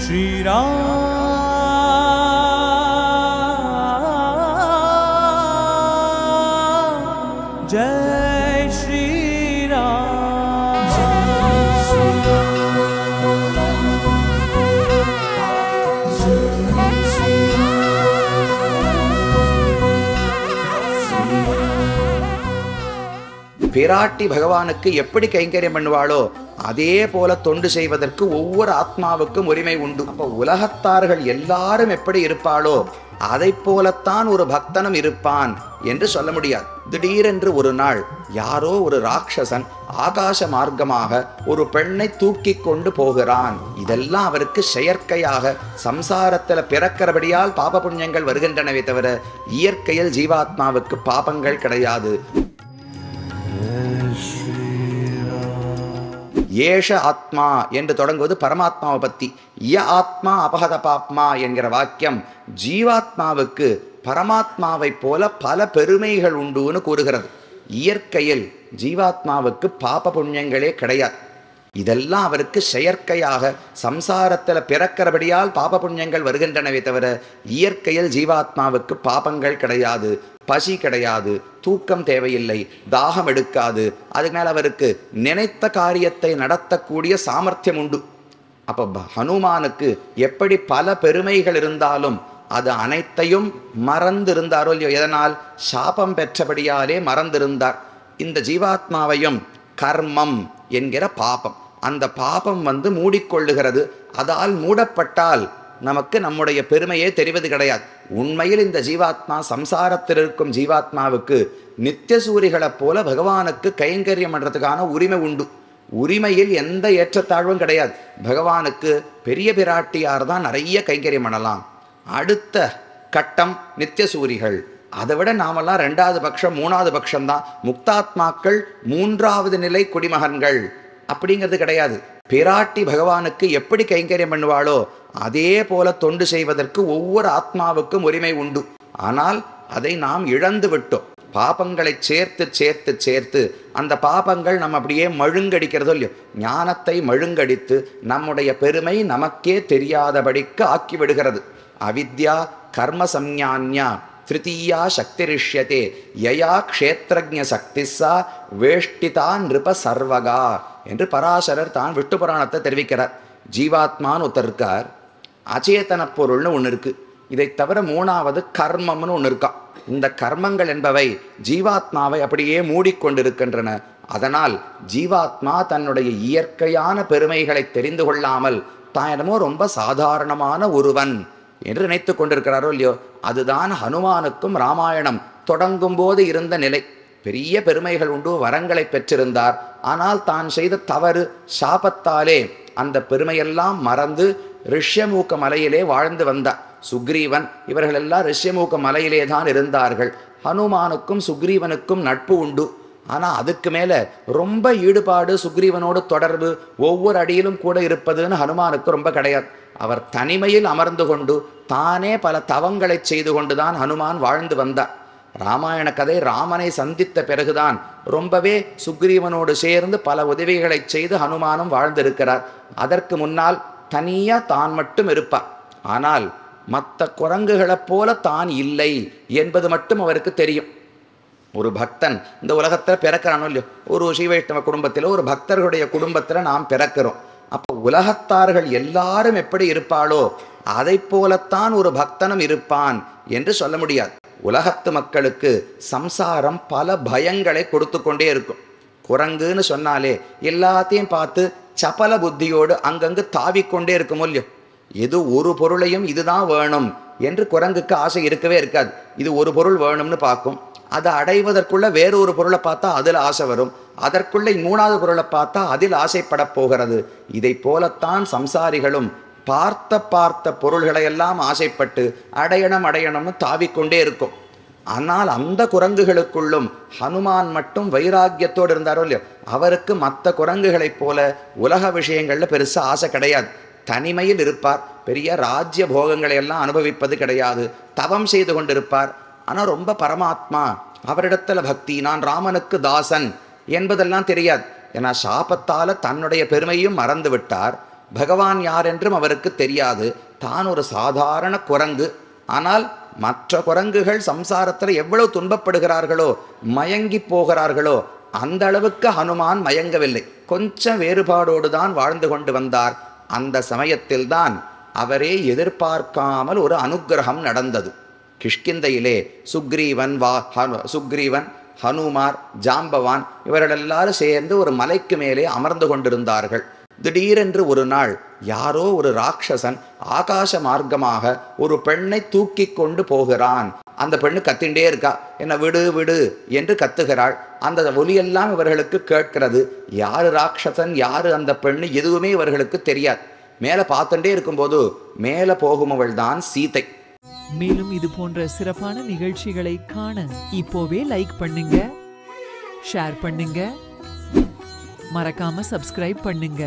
Shri Ram Jai Shri Ram பிராட்டி பகவானுக்கு எப்படி கைங்கரியம் பண்ணுவாளோ அதே போல தொண்டு செய்வதற்கு ஒவ்வொரு ஆத்மாவுக்கும் உரிமை உண்டு. அப்ப உலகத்தார்கள் எல்லாரும் எப்படி இருப்பாளோ அதை போலத்தான் ஒரு பக்தனும் இருப்பான் என்று சொல்ல முடியாது. திடீரென்று ஒரு நாள் யாரோ ஒரு ராட்சசன் ஆகாச மார்க்கமாக ஒரு பெண்ணை தூக்கி கொண்டு போகிறான். இதெல்லாம் அவருக்கு செயற்கையாக சம்சாரத்தில் பிறக்கிறபடியால் பாப புண்ணியங்கள் வருகின்றனவே தவிர இயற்கையில் ஜீவாத்மாவுக்கு பாபங்கள் கிடையாது. ஏஷ ஆத்மா என்று தொடங்குவது பரமாத்மாவை பற்றி. ய ஆத்மா அபகத பாப்மா என்கிற வாக்கியம் ஜீவாத்மாவுக்கு பரமாத்மாவை போல பல பெருமைகள் உண்டுன்னு கூறுகிறது. இயற்கையில் ஜீவாத்மாவுக்கு பாப புண்ணியங்களே கிடையாது. இதெல்லாம் அவருக்கு செயற்கையாக சம்சாரத்தில் பிறக்கிறபடியால் பாப புண்ணியங்கள் வருகின்றனவே தவிர இயற்கையில் ஜீவாத்மாவுக்கு பாபங்கள் கிடையாது. பசி கிடையாது, தூக்கம் தேவையில்லை, தாகம் எடுக்காது. அதுக்கு மேல அவருக்கு நினைத்த காரியத்தை நடத்தக்கூடிய சாமர்த்தியம் உண்டு. அப்ப ஹனுமானுக்கு எப்படி பல பெருமைகள் இருந்தாலும் அது அனைத்தையும் மறந்திருந்தாரோ இல்லையோ. எதனால்? சாபம் பெற்றபடியாலே மறந்திருந்தார். இந்த ஜீவாத்மாவையும் கர்மம் என்கிற பாபம், அந்த பாபம் மூடிக்கொள்ளுகிறது. அதால் மூடப்பட்டால் நமக்கு நம்முடைய பெருமையே தெரிவது கிடையாது. உண்மையில் இந்த ஜீவாத்மா சம்சாரத்தில் இருக்கும் ஜீவாத்மாவுக்கு நித்திய சூரிகளைப் போல பகவானுக்கு கைங்கரியம் பண்ணுறதுக்கான உரிமை உண்டு. உரிமையில் எந்த ஏற்றத்தாழ்வும் கிடையாது. பகவானுக்கு பெரிய பிராட்டியார் தான் நிறைய கைங்கரியம் பண்ணலாம். அடுத்த கட்டம் நித்திய சூரிகள். அதை விட நாமெல்லாம் ரெண்டாவது பட்சம் மூணாவது பட்சம்தான். முக்தாத்மாக்கள் மூன்றாவது நிலை குடிமகன்கள் அப்படிங்கிறது கிடையாது. பிராட்டி பகவானுக்கு எப்படி கைங்கரியம் பண்ணுவாளோ அதே போல தொண்டு செய்வதற்கு ஒவ்வொரு ஆத்மாவுக்கும் உரிமை உண்டு. ஆனால் அதை நாம் இழந்து விட்டோம். பாபங்களை சேர்த்து சேர்த்து சேர்த்து அந்த பாபங்கள் நம்ம அப்படியே மழுங்கடிக்கிறதோ இல்லையோ. ஞானத்தை மழுங்கடித்து நம்முடைய பெருமை நமக்கே தெரியாதபடிக்கு ஆக்கி விடுகிறது. அவித்யா கர்ம சம்ஞான்யா திருத்தீயா சக்திரிஷ்யதே யயா க்ஷேத்ரஜ்ஞ சக்திசா வேஷ்டிதா நிருப சர்வகா என்று பராசரர் தான் விஷ்ணு புராணத்தை தெரிவிக்கிறார். ஜீவாத்மான்னு ஒருத்தர் இருக்கார், அச்சேதன பொருள்னு ஒன்று இருக்கு. இதை தவிர மூணாவது கர்மம்னு ஒன்று இருக்கா. இந்த கர்மங்கள் என்பவை ஜீவாத்மாவை அப்படியே மூடிக்கொண்டிருக்கின்றன. அதனால் ஜீவாத்மா தன்னுடைய இயற்கையான பெருமைகளை தெரிந்து கொள்ளாமல் தான் என்னமோ ரொம்ப சாதாரணமான ஒருவன் என்று நினைத்து கொண்டிருக்கிறாரோ இல்லையோ. அதுதான் ஹனுமானுக்கும் ராமாயணம் தொடங்கும் போது இருந்த நிலை. பெரிய பெருமைகள் உண்டு, வரங்களை பெற்றிருந்தார். ஆனால் தான் செய்த தவறு சாபத்தாலே அந்த பெருமையெல்லாம் மறந்து ரிஷ்யமூக்க மலையிலே வாழ்ந்து வந்தார். சுக்ரீவன் இவர்களெல்லாம் ரிஷ்யமூக்க மலையிலே தான் இருந்தார்கள். ஹனுமானுக்கும் சுக்ரீவனுக்கும் நட்பு உண்டு. ஆனால் அதுக்கு மேலே ரொம்ப ஈடுபாடு, சுக்ரீவனோடு தொடர்பு, ஒவ்வொரு அடியிலும் கூட இருப்பதுன்னு ஹனுமானுக்கு ரொம்ப கிடையாது. அவர் தனிமையில் அமர்ந்து கொண்டு தானே பல தவங்களை செய்து கொண்டுதான் ஹனுமான் வாழ்ந்து வந்தார். ராமாயண கதை ராமனை சந்தித்த பிறகுதான் ரொம்பவே சுக்ரீவனோடு சேர்ந்து பல உதவிகளை செய்து ஹனுமானும் வாழ்ந்திருக்கிறார். அதற்கு முன்னால் தனியா தான் மட்டும் இருப்பார். ஆனால் மற்ற குரங்குகளைப் போல தான் இல்லை என்பது மட்டும் அவருக்கு தெரியும். ஒரு பக்தன் இந்த உலகத்தில் பிறக்கிறானோ இல்லையோ, ஒரு ஸ்ரீவைஷ்ணவ குடும்பத்தில் ஒரு பக்தர்களுடைய குடும்பத்தில் நாம் பிறக்கிறோம். அப்போ உலகத்தார்கள் எல்லாரும் எப்படி இருப்பாளோ அதை போலத்தான் ஒரு பக்தனும் இருப்பான் என்று சொல்ல முடியாது. உலகத்து மக்களுக்கு சம்சாரம் பல பயங்களை கொடுத்து கொண்டே இருக்கும். குரங்குன்னு சொன்னாலே எல்லாத்தையும் பார்த்து சபல புத்தியோடு அங்கங்கு தாவிக்கொண்டே இருக்கும் இல்லையோ. எது ஒரு பொருளையும் இதுதான் வேணும் என்று குரங்குக்கு ஆசை இருக்கவே இருக்காது. இது ஒரு பொருள் வேணும்னு பார்க்கும். அதை அடைவதற்குள்ள வேறொரு பொருளை பார்த்தா அதில் ஆசை வரும். அதற்குள்ள மூணாவது பொருளை பார்த்தா அதில் ஆசைப்பட போகிறது. இதை போலத்தான் சம்சாரிகளும் பார்த்த பொருள்களை எல்லாம் ஆசைப்பட்டு அடையணும்னு தாவிக்கொண்டே இருக்கும். ஆனால் அந்த குரங்குகளுக்குள்ளும் ஹனுமான் மட்டும் வைராக்கியத்தோடு இருந்தாரோ இல்லையோ. அவருக்கு மற்ற குரங்குகளைப் போல உலக விஷயங்களில் பெருசாக ஆசை கிடையாது. தனிமையில் இருப்பார். பெரிய ராஜ்ய போகங்களை எல்லாம் அனுபவிப்பது கிடையாது. தவம் செய்து கொண்டிருப்பார். ஆனால் ரொம்ப பரமாத்மா, அவரிடத்துல பக்தி, நான் ராமனுக்கு தாசன் என்பதெல்லாம் தெரியாது. ஏன்னா சாபத்தால் தன்னுடைய பெருமையும் மறந்து விட்டார். பகவான் யார் என்றும் அவருக்கு தெரியாது. தான் ஒரு சாதாரண குரங்கு. ஆனால் மற்ற குரங்குகள் சம்சாரத்தில் எவ்வளவு துன்பப்படுகிறார்களோ, மயங்கி போகிறார்களோ, அந்த அளவுக்கு ஹனுமான் மயங்கவில்லை. கொஞ்சம் வேறுபாடோடு தான் வாழ்ந்து கொண்டு வந்தார். அந்த சமயத்தில்தான் அவரே எதிர்பார்க்காமல் ஒரு அனுக்கிரகம் நடந்தது. கிஷ்கிந்தையிலே சுக்ரீவன் சுக்ரீவன், ஹனுமார், ஜாம்பவான் இவர்கள் எல்லாரும் சேர்ந்து ஒரு மலைக்கு மேலே அமர்ந்து கொண்டிருந்தார்கள். திடீரென்று ஒரு நாள் யாரோ ஒரு ராட்சசன் ஆகாச மார்க்கமாக ஒரு பெண்ணை தூக்கி கொண்டு போகிறான். அந்த பெண்ணு கத்திண்டே இருக்கா, என்ன விடு விடு என்று கத்துகிறாள். அந்த ஒலியெல்லாம் இவர்களுக்கு கேட்கிறது. யாரு ராட்சசன், யாரு அந்த பெண்ணு, எதுவுமே இவர்களுக்கு தெரியாது. மேலே பார்த்துட்டே இருக்கும்போது மேலே போகுமவள் தான் சீதை. மேலும் இது போன்ற சிறப்பான நிகழ்ச்சிகளை காண இப்போவே லைக் பண்ணுங்க, ஷேர் பண்ணுங்க, மறக்காம சப்ஸ்கிரைப் பண்ணுங்க.